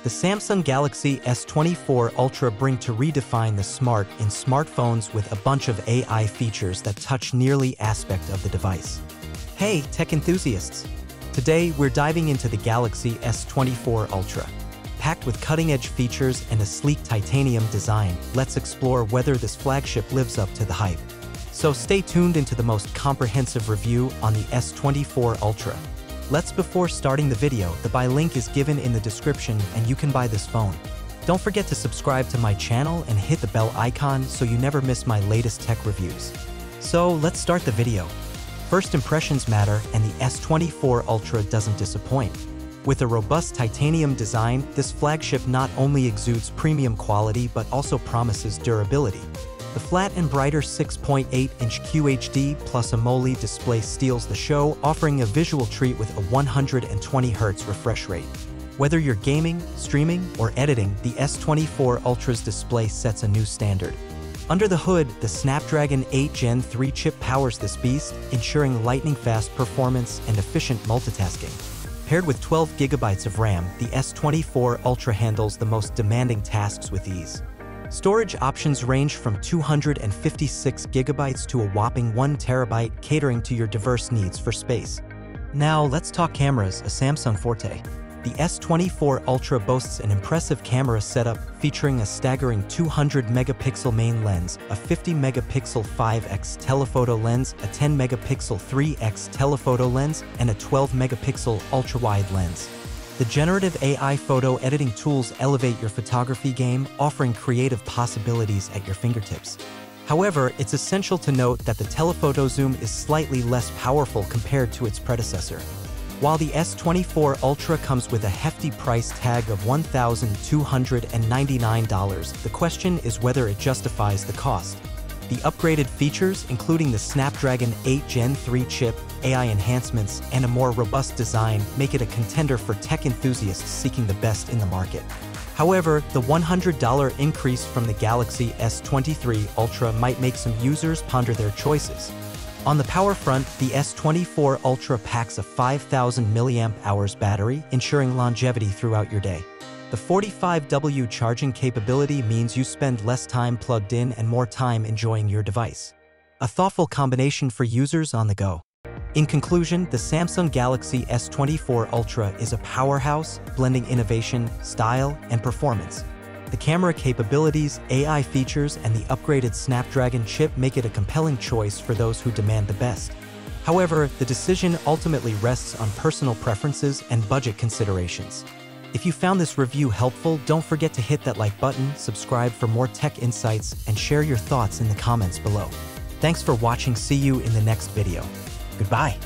The Samsung Galaxy S24 Ultra bring to redefine the smart in smartphones with a bunch of AI features that touch nearly aspect of the device. Hey, tech enthusiasts! Today, we're diving into the Galaxy S24 Ultra. Packed with cutting-edge features and a sleek titanium design, let's explore whether this flagship lives up to the hype. So stay tuned into the most comprehensive review on the S24 Ultra. Before starting the video, the buy link is given in the description and you can buy this phone. Don't forget to subscribe to my channel and hit the bell icon so you never miss my latest tech reviews. So let's start the video. First impressions matter, and the S24 Ultra doesn't disappoint. With a robust titanium design, this flagship not only exudes premium quality but also promises durability. The flat and brighter 6.8-inch QHD plus AMOLED display steals the show, offering a visual treat with a 120Hz refresh rate. Whether you're gaming, streaming, or editing, the S24 Ultra's display sets a new standard. Under the hood, the Snapdragon 8 Gen 3 chip powers this beast, ensuring lightning-fast performance and efficient multitasking. Paired with 12 GB of RAM, the S24 Ultra handles the most demanding tasks with ease. Storage options range from 256 GB to a whopping 1 TB, catering to your diverse needs for space. Now, let's talk cameras, a Samsung forte. The S24 Ultra boasts an impressive camera setup featuring a staggering 200-megapixel main lens, a 50-megapixel 5x telephoto lens, a 10-megapixel 3x telephoto lens, and a 12-megapixel ultra-wide lens. The generative AI photo editing tools elevate your photography game, offering creative possibilities at your fingertips. However, it's essential to note that the telephoto zoom is slightly less powerful compared to its predecessor. While the S24 Ultra comes with a hefty price tag of $1,299, the question is whether it justifies the cost. The upgraded features, including the Snapdragon 8 Gen 3 chip, AI enhancements, and a more robust design, make it a contender for tech enthusiasts seeking the best in the market. However, the $100 increase from the Galaxy S23 Ultra might make some users ponder their choices. On the power front, the S24 Ultra packs a 5,000 mAh battery, ensuring longevity throughout your day. The 45W charging capability means you spend less time plugged in and more time enjoying your device. A thoughtful combination for users on the go. In conclusion, the Samsung Galaxy S24 Ultra is a powerhouse, blending innovation, style, and performance. The camera capabilities, AI features, and the upgraded Snapdragon chip make it a compelling choice for those who demand the best. However, the decision ultimately rests on personal preferences and budget considerations. If you found this review helpful, don't forget to hit that like button, subscribe for more tech insights, and share your thoughts in the comments below. Thanks for watching. See you in the next video. Goodbye.